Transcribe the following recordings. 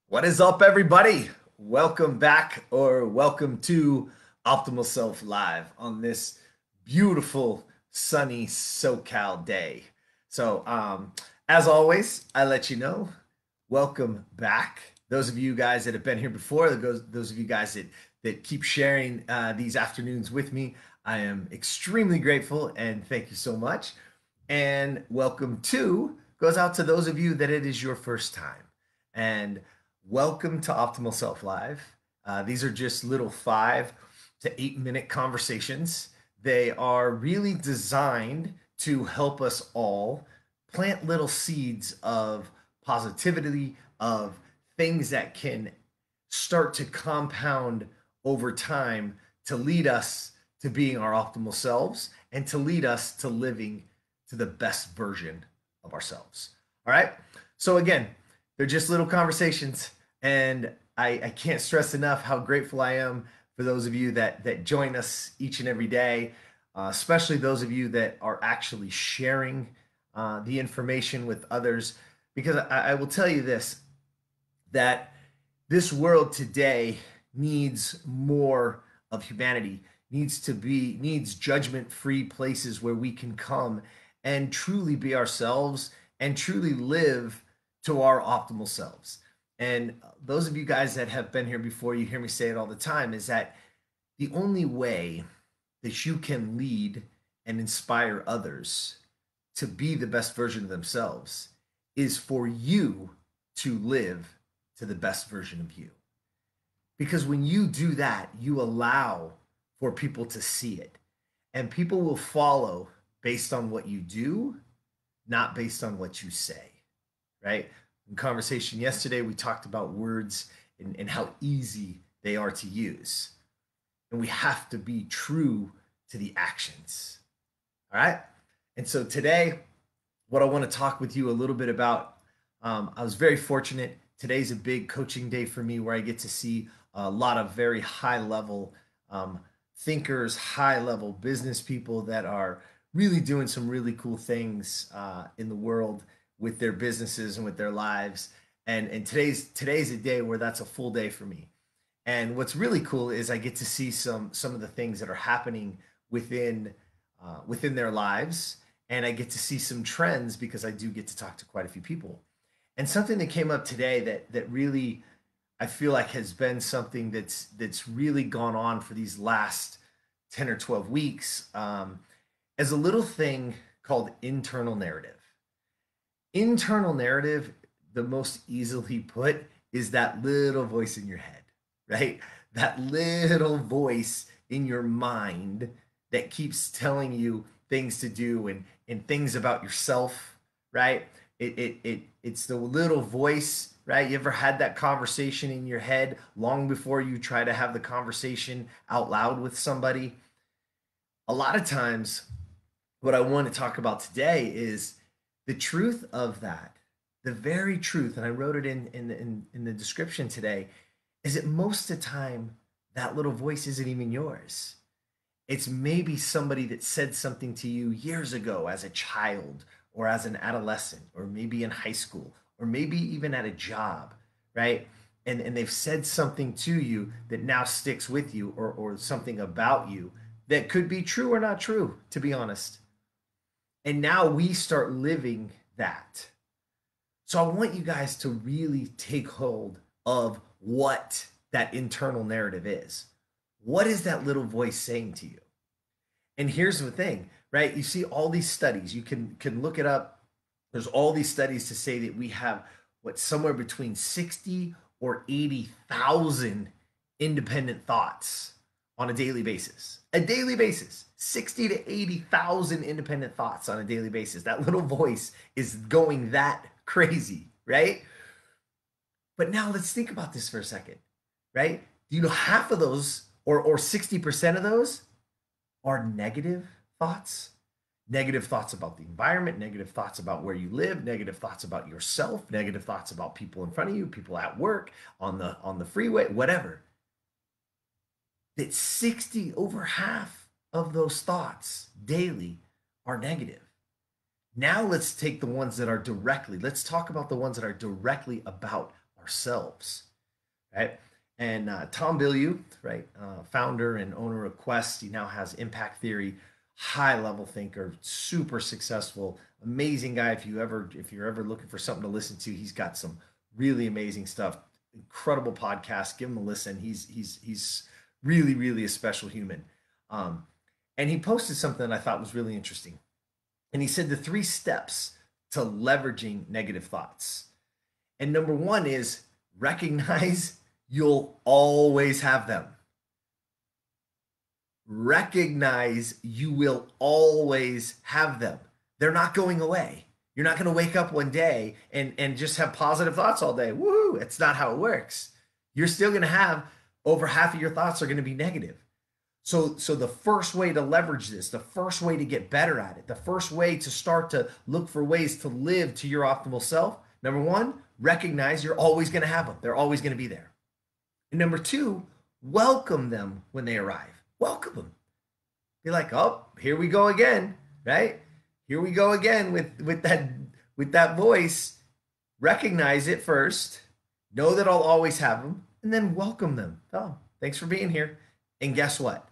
What is up, everybody? Welcome back or welcome to Optimal Self Live on this beautiful, sunny SoCal day. As always, I let you know, welcome back. Those of you guys that have been here before, those of you guys that keep sharing these afternoons with me, I am extremely grateful and thank you so much. And welcome to goes out to those of you that it is your first time. And welcome to Optimal Self Live. These are just little 5 to 8 minute conversations. They are really designed to help us all plant little seeds of positivity, of things that can start to compound over time to lead us to being our optimal selves and to lead us to living to the best version of ourselves. All right. So, again, they're just little conversations. And I can't stress enough how grateful I am for those of you that join us each and every day, especially those of you that are actually sharing the information with others. Because I will tell you this, that this world today needs more of humanity, needs judgment-free places where we can come and truly be ourselves and truly live to our optimal selves. And those of you guys that have been here before, you hear me say it all the time, is that the only way that you can lead and inspire others to be the best version of themselves is for you to live to the best version of you. Because when you do that, you allow for people to see it. And people will follow based on what you do, not based on what you say, right? In conversation yesterday, we talked about words and how easy they are to use. And we have to be true to the actions. All right. And so today, what I want to talk with you a little bit about, I was very fortunate. Today's a big coaching day for me where I get to see a lot of very high level thinkers, high level business people that are really doing some really cool things in the world with their businesses and with their lives. And today's a day where that's a full day for me. And what's really cool is I get to see some of the things that are happening within their lives, and I get to see some trends because I do get to talk to quite a few people. And something that came up today that really I feel like has been something that's really gone on for these last 10 or 12 weeks is a little thing called internal narrative. Internal narrative, the most easily put, is that little voice in your head, right? That little voice in your mind that keeps telling you things to do and things about yourself, right? It's the little voice, right? You ever had that conversation in your head long before you try to have the conversation out loud with somebody? A lot of times, what I want to talk about today is the truth of that, the very truth, and I wrote it in the description today, is that most of the time that little voice isn't even yours. It's maybe somebody that said something to you years ago as a child or as an adolescent or maybe in high school or maybe even at a job, right? And they've said something to you that now sticks with you, or something about you that could be true or not true, to be honest. And now we start living that. So I want you guys to really take hold of what that internal narrative is. What is that little voice saying to you? And here's the thing, right? You see all these studies. You can look it up. There's all these studies to say that we have what, somewhere between 60 or 80,000 independent thoughts on a daily basis. A daily basis. 60 to 80,000 independent thoughts on a daily basis. That little voice is going that crazy, right? But now let's think about this for a second, right? Do you know half of those, or 60% of those, are negative thoughts? Negative thoughts about the environment, negative thoughts about where you live, negative thoughts about yourself, negative thoughts about people in front of you, people at work, on the freeway, whatever. That 60, over half of those thoughts daily are negative. Now let's take the ones that are directly, let's talk about the ones that are directly about ourselves, right? And Tom Bilyeu, right, founder and owner of Quest, he now has Impact Theory, high level thinker, super successful, amazing guy. If you're ever looking for something to listen to, he's got some really amazing stuff, incredible podcast. Give him a listen. He's really a special human. Um, and he posted something that I thought was really interesting. And he said the 3 steps to leveraging negative thoughts. And number one is recognize you'll always have them. Recognize you will always have them. They're not going away. You're not going to wake up one day and just have positive thoughts all day. Woo! It's not how it works. You're still going to have over half of your thoughts are going to be negative. So the first way to leverage this, the first way to get better at it, the first way to start to look for ways to live to your optimal self, number one, recognize you're always going to have them. They're always going to be there. And number two, welcome them when they arrive. Welcome them. Be like, oh, here we go again, right? Here we go again with that voice. Recognize it first. Know that I'll always have them, and then welcome them. Oh, thanks for being here. And guess what?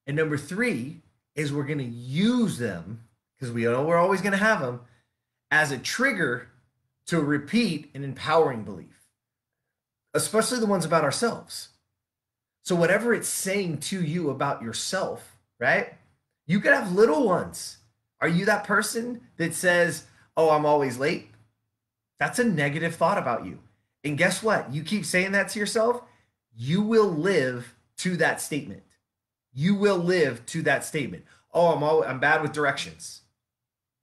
And number three is we're going to use them, because we know we're always going to have them, as a trigger to repeat an empowering belief, especially the ones about ourselves. So whatever it's saying to you about yourself, right? You could have little ones. Are you that person that says, oh, I'm always late? That's a negative thought about you. And guess what? You keep saying that to yourself, you will live to that statement. You will live to that statement. Oh, I'm bad with directions,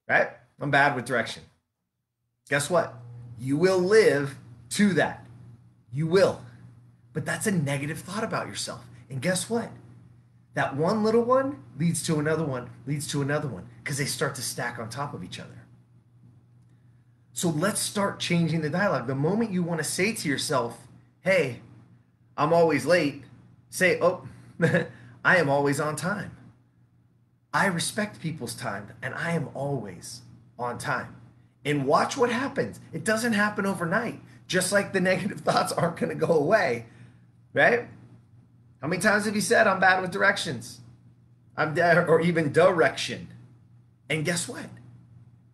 right? I'm bad with direction. Guess what? You will live to that. You will. But that's a negative thought about yourself. And guess what? That one little one leads to another one, leads to another one, because they start to stack on top of each other. So let's start changing the dialogue. The moment you want to say to yourself, hey, I'm always late, say, oh, I am always on time. I respect people's time, and I am always on time. And watch what happens. It doesn't happen overnight. Just like the negative thoughts aren't going to go away, right? How many times have you said, I'm bad with directions? Or even direction. And guess what?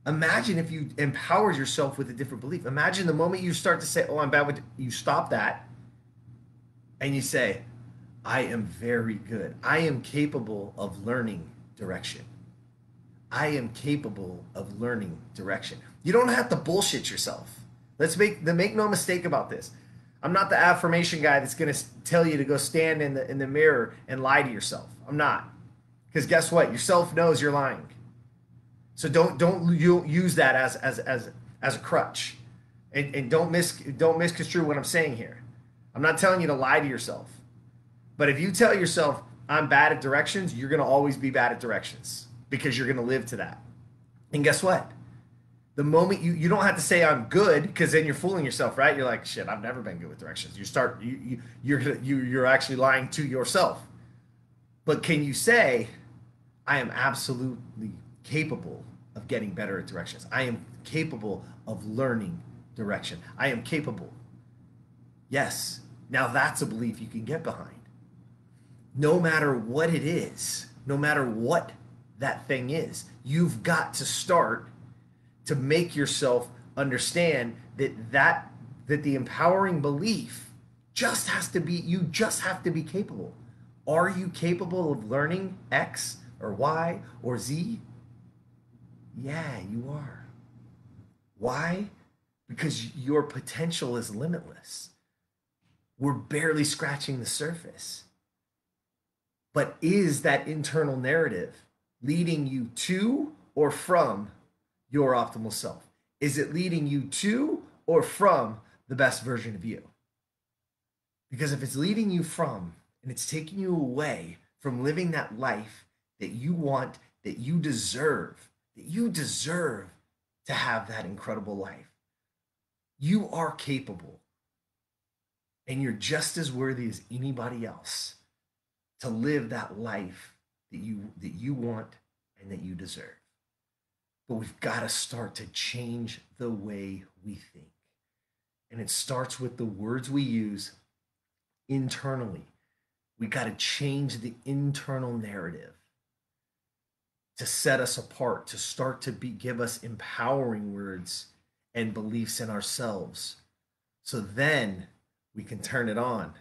Imagine if you empowered yourself with a different belief. Imagine the moment you start to say, oh, I'm bad with, you stop that and you say, I am very good. I am capable of learning direction. I am capable of learning direction. You don't have to bullshit yourself. Let's make no mistake about this. I'm not the affirmation guy that's going to tell you to go stand in the mirror and lie to yourself. I'm not. Because guess what? Yourself knows you're lying. So don't use that as a crutch. And don't misconstrue what I'm saying here. I'm not telling you to lie to yourself. But if you tell yourself I'm bad at directions, you're going to always be bad at directions because you're going to live to that. And guess what? The moment you don't have to say I'm good, because then you're fooling yourself, right? You're like, shit, I've never been good with directions. You're actually lying to yourself. But can you say, I am absolutely capable of getting better at directions. I am capable of learning direction. I am capable. Yes. Now that's a belief you can get behind. No matter what it is, no matter what that thing is, you've got to start to make yourself understand that the empowering belief just has to be, you just have to be capable. Are you capable of learning X or Y or Z? Yeah, you are. Why? Because your potential is limitless. We're barely scratching the surface. But is that internal narrative leading you to or from your optimal self? Is it leading you to or from the best version of you? Because if it's leading you from and it's taking you away from living that life that you want, that you deserve to have that incredible life, you are capable and you're just as worthy as anybody else to live that life that you want and that you deserve. But we've got to start to change the way we think. And it starts with the words we use internally. We got to change the internal narrative to set us apart, to start to give us empowering words and beliefs in ourselves. So then we can turn it on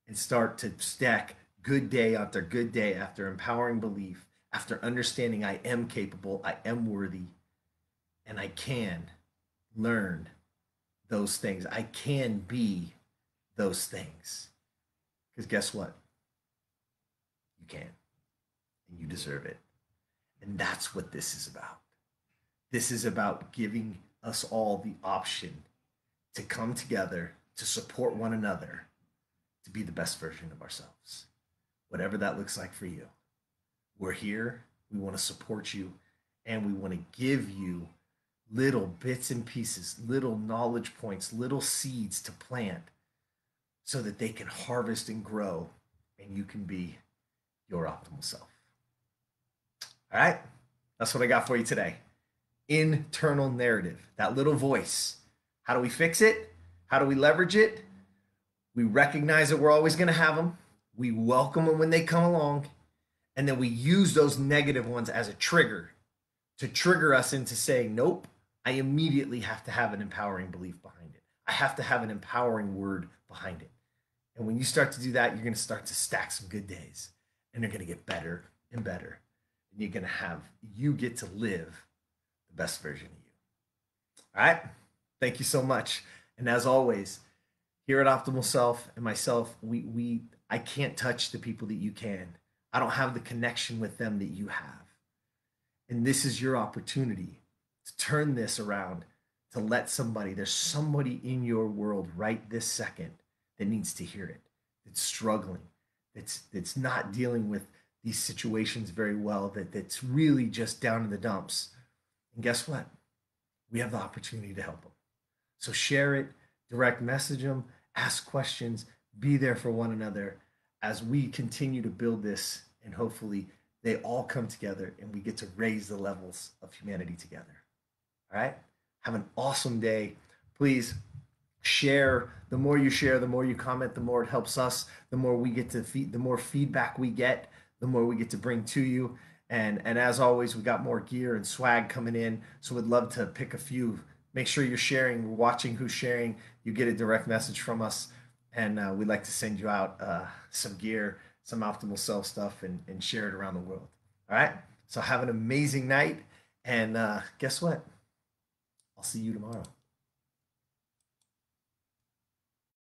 and start to stack good day after good day after empowering belief, after understanding I am capable, I am worthy, and I can learn those things. I can be those things. Because guess what? You can, and you deserve it. And that's what this is about. This is about giving us all the option to come together, to support one another, to be the best version of ourselves. Whatever that looks like for you. We're here. We want to support you, and we want to give you little bits and pieces, little knowledge points, little seeds to plant so that they can harvest and grow and you can be your optimal self. All right? That's what I got for you today. Internal narrative, that little voice. How do we fix it? How do we leverage it? We recognize that we're always going to have them. We welcome them when they come along. And then we use those negative ones as a trigger to trigger us into saying, nope, I immediately have to have an empowering belief behind it. I have to have an empowering word behind it. And when you start to do that, you're going to start to stack some good days and they're going to get better and better. And you're going to have, you get to live the best version of you. All right. Thank you so much. And as always, here at Optimal Self and myself, I can't touch the people that you can. I don't have the connection with them that you have. And this is your opportunity to turn this around, to let there's somebody in your world right this second that needs to hear it, that's struggling, that's not dealing with these situations very well, that's really just down in the dumps. And guess what? We have the opportunity to help them. So share it, direct message them, ask questions, be there for one another as we continue to build this, and hopefully they all come together and we get to raise the levels of humanity together. All right? Have an awesome day. Please share. The more you share, the more you comment, the more it helps us. The more we get to the more feedback we get, the more we get to bring to you. And as always, we got more gear and swag coming in. So we'd love to pick a few. Make sure you're sharing. We're watching who's sharing. You get a direct message from us. And we'd like to send you out some gear, some optimal self stuff, and share it around the world. All right? So have an amazing night. And guess what? I'll see you tomorrow.